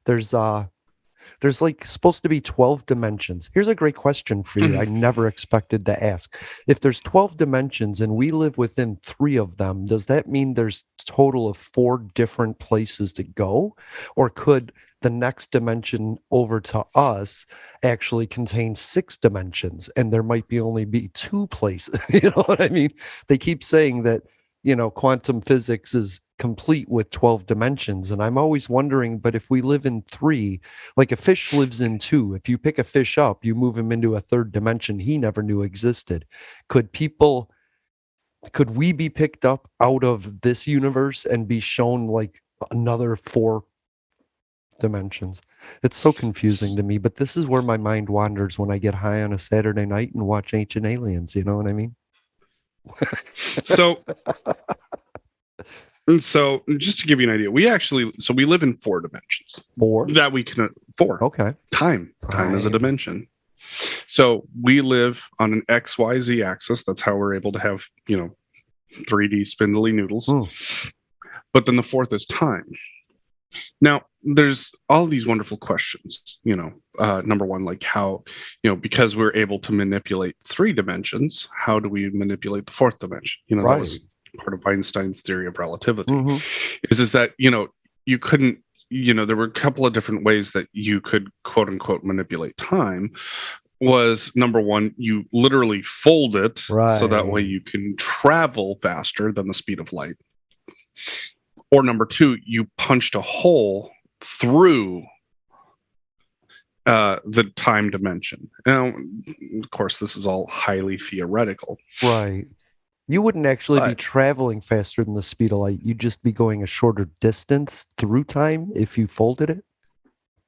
There's like supposed to be 12 dimensions. Here's a great question for you. I never expected to ask. If there's 12 dimensions and we live within 3 of them, does that mean there's a total of 4 different places to go? Or could the next dimension over to us actually contain 6 dimensions and there might only be 2 places? You know what I mean? They keep saying that, quantum physics is complete with 12 dimensions. And I'm always wondering, but if we live in 3, like a fish lives in 2, if you pick a fish up, you move him into a 3rd dimension he never knew existed. Could we be picked up out of this universe and be shown like another 4 dimensions? It's so confusing to me, but this is where my mind wanders when I get high on a Saturday night and watch Ancient Aliens. You know what I mean? So just to give you an idea, we live in 4 dimensions. 4? That we can 4. Okay. Time is a dimension. So we live on an XYZ axis. That's how we're able to have, 3D spindly noodles. But then the 4th is time. Now, there's all these wonderful questions, number one, like how, because we're able to manipulate 3 dimensions, how do we manipulate the 4th dimension? Right. That was part of Einstein's theory of relativity, is that, you couldn't, there were a couple of different ways that you could, quote unquote, manipulate time. Was number one, you literally fold it so that way you can travel faster than the speed of light. Or number 2, you punched a hole through the time dimension. Now, of course, this is all highly theoretical. Right. You wouldn't actually be traveling faster than the speed of light. You'd just be going a shorter distance through time if you folded it.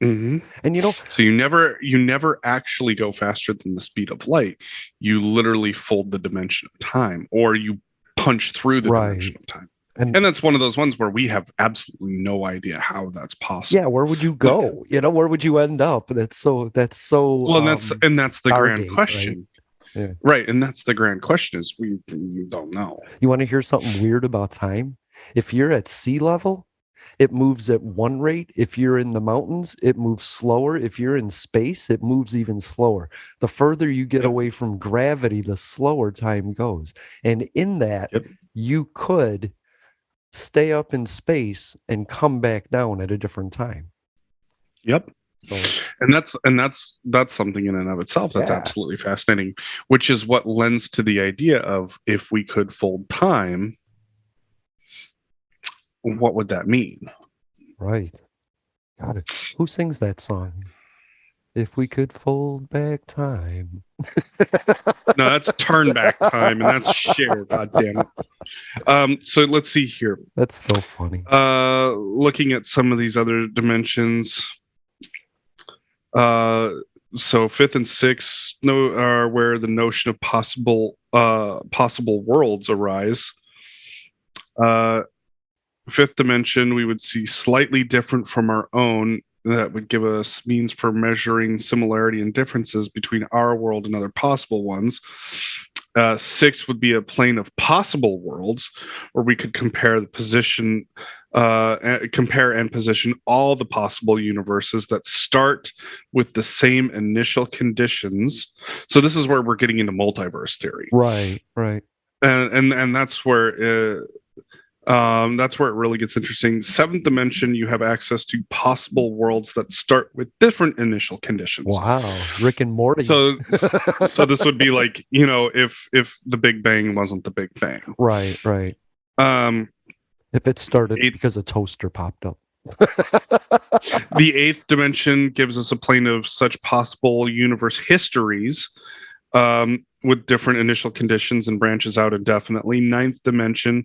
Mm-hmm. And so you never actually go faster than the speed of light. You literally fold the dimension of time, or you punch through the dimension of time. And that's one of those ones where we have absolutely no idea how that's possible. Yeah, where would you go? Where would you end up? That's so well, that's the grand question. Right? Yeah. Right, and that's the grand question is we don't know. You want to hear something weird about time? If you're at sea level, it moves at one rate. If you're in the mountains, it moves slower. If you're in space, it moves even slower. The further you get away from gravity, the slower time goes. And in that, you could stay up in space and come back down at a different time. Yep. So, and that's something in and of itself that's absolutely fascinating, which is what lends to the idea of if we could fold time, what would that mean? Right. Got it. Who sings that song? If we could fold back time. No, that's turn back time, and that's Cher. God damn it. So let's see here. That's so funny. Looking at some of these other dimensions. So fifth and sixth are where the notion of possible worlds arise. Fifth dimension, we would see slightly different from our own. That would give us means for measuring similarity and differences between our world and other possible ones. Six would be a plane of possible worlds, where we could compare and position all the possible universes that start with the same initial conditions. So this is where we're getting into multiverse theory. Right. And that's where it really gets interesting. Seventh dimension, you have access to possible worlds that start with different initial conditions. Wow, Rick and Morty. So this would be like, if the Big Bang wasn't the Big Bang. Right. If it started because a toaster popped up. The eighth dimension gives us a plane of such possible universe histories. With different initial conditions and branches out indefinitely. Ninth dimension,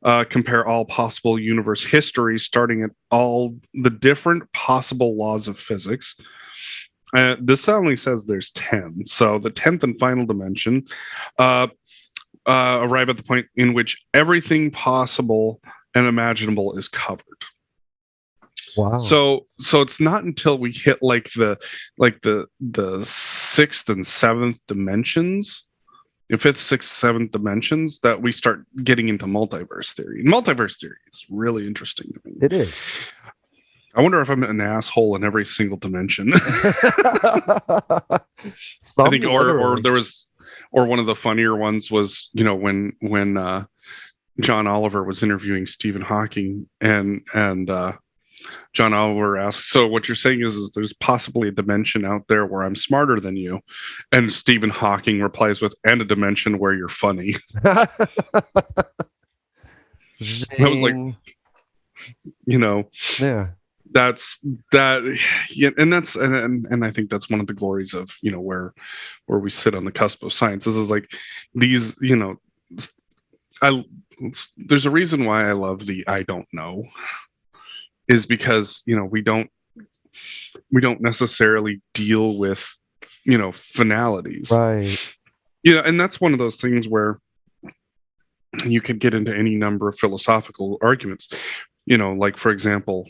compare all possible universe histories, starting at all the different possible laws of physics. This only says there's 10. So the 10th and final dimension arrive at the point in which everything possible and imaginable is covered. Wow. So it's not until we hit like the sixth and seventh dimensions, the fifth, sixth, seventh dimensions, that we start getting into multiverse theory. And multiverse theory is really interesting to me. It is. I wonder if I'm an asshole in every single dimension. I think, or there was, or one of the funnier ones was, when John Oliver was interviewing Stephen Hawking, and John Oliver asks, so what you're saying is there's possibly a dimension out there where I'm smarter than you. And Stephen Hawking replies with, and a dimension where you're funny. I was like, yeah. That's that, yeah, and that's and I think that's one of the glories of where we sit on the cusp of science. This is like these, there's a reason why I love the I don't know, is because we don't necessarily deal with finalities, right? And that's one of those things where you could get into any number of philosophical arguments. Like, for example,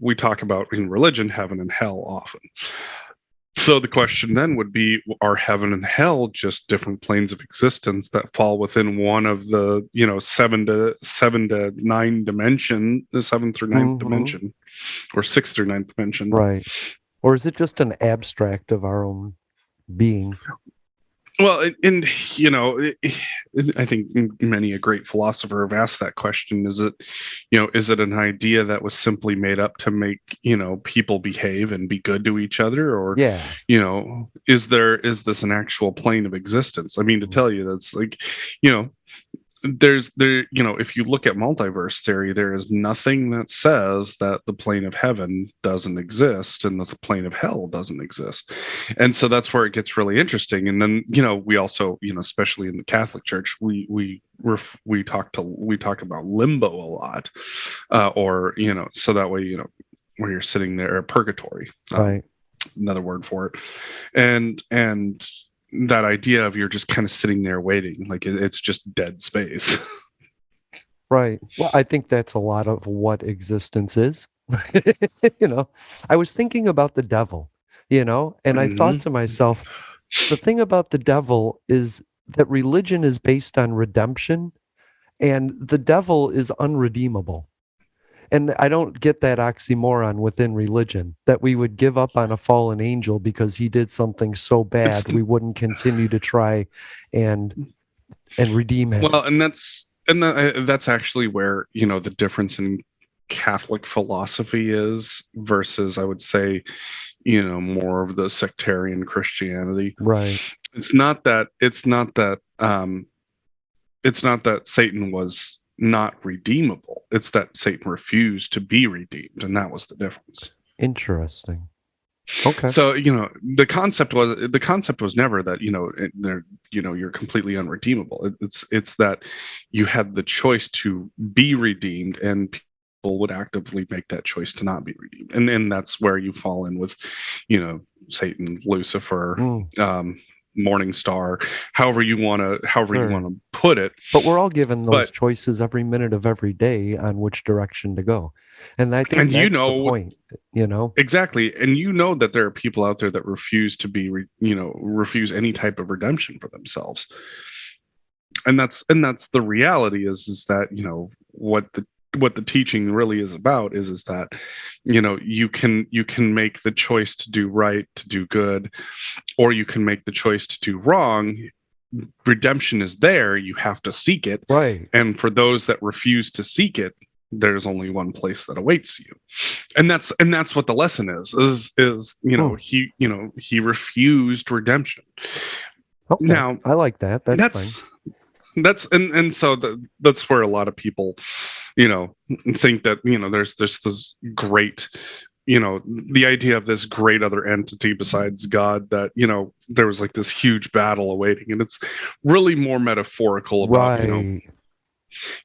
we talk about in religion heaven and hell often. So the question then would be, are heaven and hell just different planes of existence that fall within one of the 7 to 9 dimension, the 7th through 9th dimension, or 6th through 9th dimension, right? Or is it just an abstract of our own being? Well, and I think many a great philosopher have asked that question. Is it an idea that was simply made up to make people behave and be good to each other, or is this an actual plane of existence? I mean, to tell you, that's like, if you look at multiverse theory, there is nothing that says that the plane of heaven doesn't exist and that the plane of hell doesn't exist. And so that's where it gets really interesting. And then, we also, especially in the Catholic Church, we talk about limbo a lot, or so that way, where you're sitting there, purgatory, right? Another word for it, and that idea of you're just kind of sitting there waiting, like it's just dead space. Right. Well, I think that's a lot of what existence is. I was thinking about the devil, and I thought to myself, the thing about the devil is that religion is based on redemption, and the devil is unredeemable. And I don't get that oxymoron within religion, that we would give up on a fallen angel because he did something so bad we wouldn't continue to try and redeem him. Well, and that's actually where the difference in Catholic philosophy is versus, I would say, more of the sectarian Christianity. Right. It's not that Satan was not redeemable. It's that Satan refused to be redeemed, and that was the difference. Interesting. Okay. So the concept was never that you're completely unredeemable. It's that you had the choice to be redeemed, and people would actively make that choice to not be redeemed, and then that's where you fall in with Satan, Lucifer, Morning Star, however you want to put it. But we're all given those choices every minute of every day on which direction to go, and I think that's the point. Exactly, and that there are people out there that refuse to be refuse any type of redemption for themselves, and that's the reality is that what the teaching really is about is that you can make the choice to do right, to do good, or you can make the choice to do wrong. Redemption is there, you have to seek it, right? And for those that refuse to seek it, there's only one place that awaits you, and that's what the lesson is he refused redemption. Okay. Now I like that. That's fine. So that's where a lot of people think that there's this great the idea of this great other entity besides God, that there was like this huge battle awaiting, and it's really more metaphorical about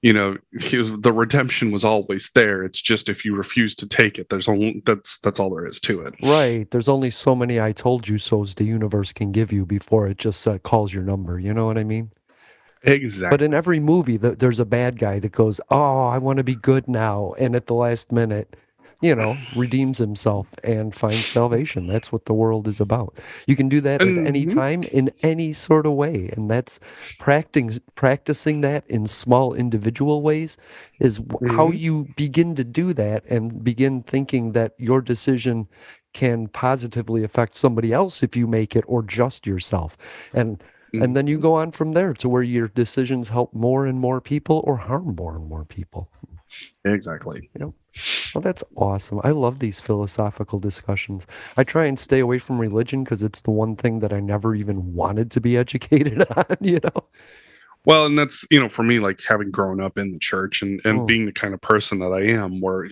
the redemption was always there. It's just if you refuse to take it, that's all there is to it. Right. There's only so many I told you so's the universe can give you before it just calls your number. You know what I mean? Exactly. But in every movie, there's a bad guy that goes, "Oh, I want to be good now," and at the last minute, redeems himself and finds salvation. That's what the world is about. You can do that at any time, in any sort of way, and that's practicing that in small individual ways is how you begin to do that and begin thinking that your decision can positively affect somebody else if you make it, or just yourself. And then you go on from there to where your decisions help more and more people or harm more and more people. Exactly. Well, that's awesome. I love these philosophical discussions. I try and stay away from religion because it's the one thing that I never even wanted to be educated on, Well, and that's, for me, like having grown up in the church and being the kind of person that I am, where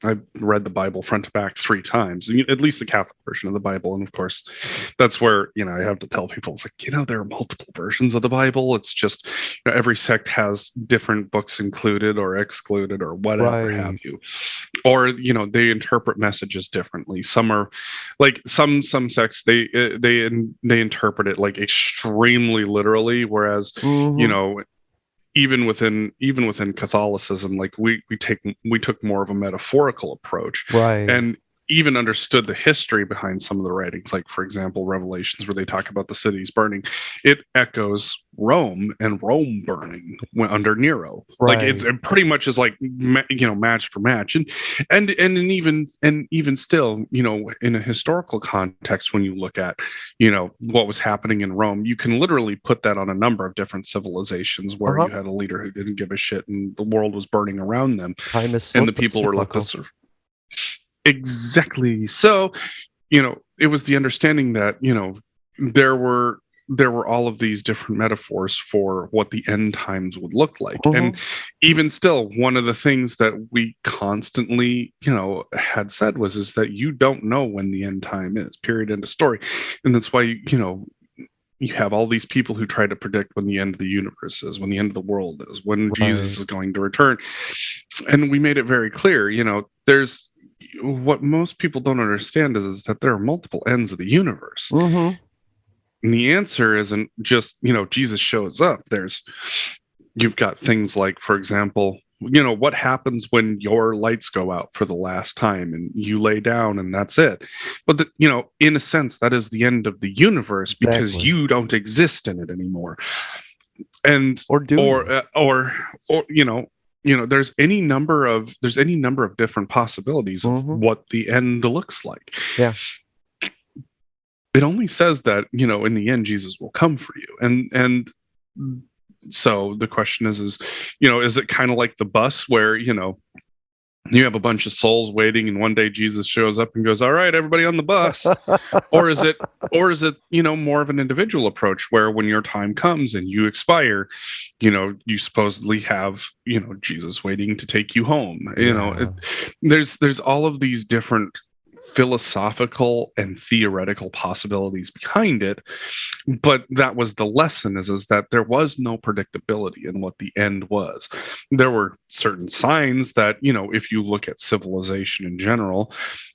I've read the Bible front to back 3 times, at least the Catholic version of the Bible. And of course, that's where, I have to tell people, it's like, there are multiple versions of the Bible. It's just, every sect has different books included or excluded or whatever have you. Or, they interpret messages differently. Some are like some sects, they interpret it like extremely literally, whereas, even within Catholicism, like we took more of a metaphorical approach, right? And even understood the history behind some of the writings. Like, for example, Revelations, where they talk about the cities burning, it echoes Rome and Rome burning under Nero. Right. Like it pretty much is like match for match, and even still, in a historical context, when you look at what was happening in Rome, you can literally put that on a number of different civilizations where you had a leader who didn't give a shit and the world was burning around them, and the people were left to. Exactly. So, it was the understanding that, there were there were all of these different metaphors for what the end times would look like. And even still, one of the things that we constantly, had said is that you don't know when the end time is, period, end of story. And that's why, you have all these people who try to predict when the end of the universe is, when the end of the world is, when Jesus is going to return. And we made it very clear, there's what most people don't understand is that there are multiple ends of the universe. And the answer isn't just, Jesus shows up. You've got things like, for example, what happens when your lights go out for the last time and you lay down and that's it. But, in a sense, that is the end of the universe because you don't exist in it anymore. And there's any number of different possibilities of what the end looks like. Yeah. It only says that, in the end, Jesus will come for you. And so the question is it kind of like the bus where, you have a bunch of souls waiting and one day Jesus shows up and goes, all right, everybody on the bus. or is it, more of an individual approach where when your time comes and you expire, you supposedly have, Jesus waiting to take you home. There's all of these different philosophical and theoretical possibilities behind it, but that was the lesson is that there was no predictability in what the end was. There were certain signs that, if you look at civilization in general,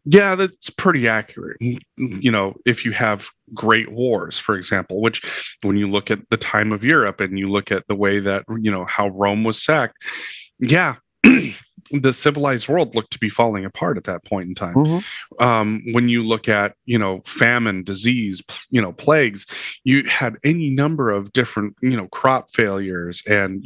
that's pretty accurate. If you have great wars, for example, which when you look at the time of Europe and you look at the way that, how Rome was sacked, the civilized world looked to be falling apart at that point in time. When you look at, famine, disease, plagues, you had any number of different, crop failures and,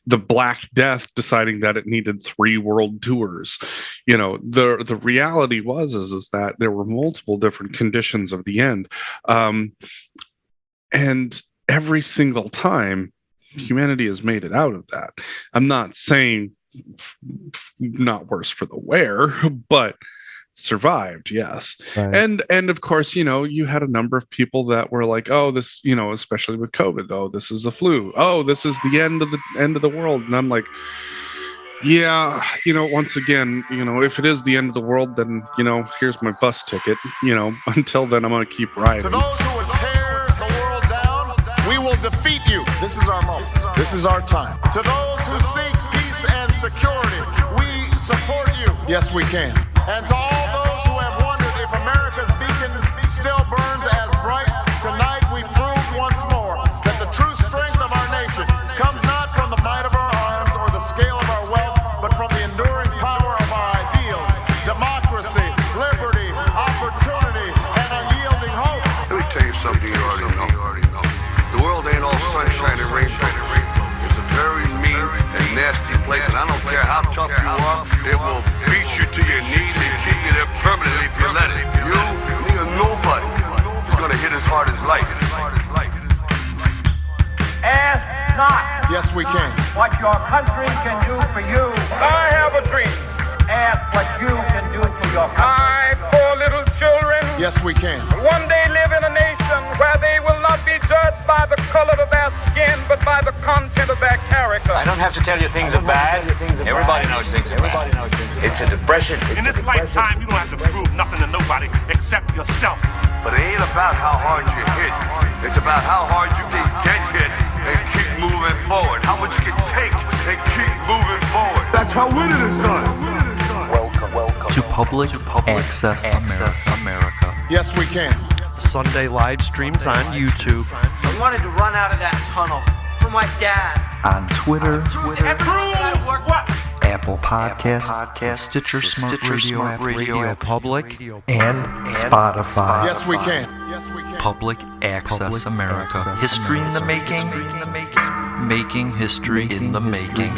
the Black Death deciding that it needed 3 world tours. The reality is that there were multiple different conditions of the end. And every single time humanity has made it out of that. I'm not saying not worse for the wear, but survived, yes. Right. And of course, you had a number of people that were like, oh, this, especially with COVID, oh, this is the flu, oh, this is the end of the world. And I'm like, yeah, once again, if it is the end of the world, then, here's my bus ticket. Until then, I'm going to keep riding. To those who would tear the world down, we will defeat you. This is our moment. This is our time. To those who seek peace and security, we support you. Yes, we can. And to all those who have wondered if America's beacon still burns as bright, tonight we prove once more that the true strength of our nation comes not from the might of our arms or the scale of our wealth, but from the enduring power of our ideals, democracy, liberty, opportunity, and unyielding hope. Let me tell you something you already know. The world ain't all sunshine and rainbow. It's a very mean and nasty place, and I don't care how tough you are, it will beat you to your knees and keep you there permanently if you let it. You, me, or nobody is gonna hit as hard as life. Ask not. Yes, we can. What your country can do for you. I have a dream. Ask what you can do for your country. I, poor little children. Yes, we can. One day live in a nation where they will not be judged by the color of their skin, but by the content of their character. I don't have to tell you things are bad. Everybody knows things are bad. It's a depression. In this lifetime, you don't have to prove nothing to nobody except yourself. But it ain't about how hard you hit. It's about how hard you can get hit and keep moving forward. How much you can take and keep moving forward. That's how winning is done. Welcome to Public Access America. Yes, we can. Sunday live streams on YouTube. I wanted to run out of that tunnel for my dad. On Twitter. What? Apple Podcasts, Stitcher Smart Radio Public, and Spotify. Yes, we can. Public Access America. History in the making. Making history in the making.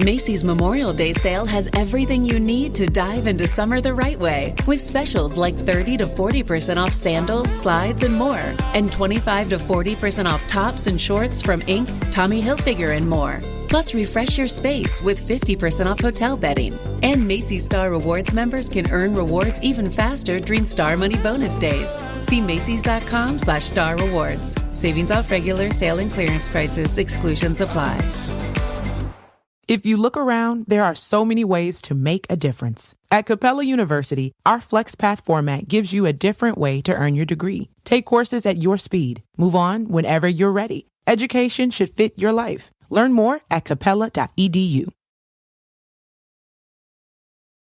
Macy's Memorial Day sale has everything you need to dive into summer the right way, with specials like 30 to 40% off sandals, slides, and more, and 25 to 40% off tops and shorts from Inc., Tommy Hilfiger, and more. Plus, refresh your space with 50% off hotel bedding. And Macy's Star Rewards members can earn rewards even faster during Star Money bonus days. See Macys.com/Star Rewards. Savings off regular sale and clearance prices. Exclusions apply. If you look around, there are so many ways to make a difference. At Capella University, our FlexPath format gives you a different way to earn your degree. Take courses at your speed. Move on whenever you're ready. Education should fit your life. Learn more at capella.edu.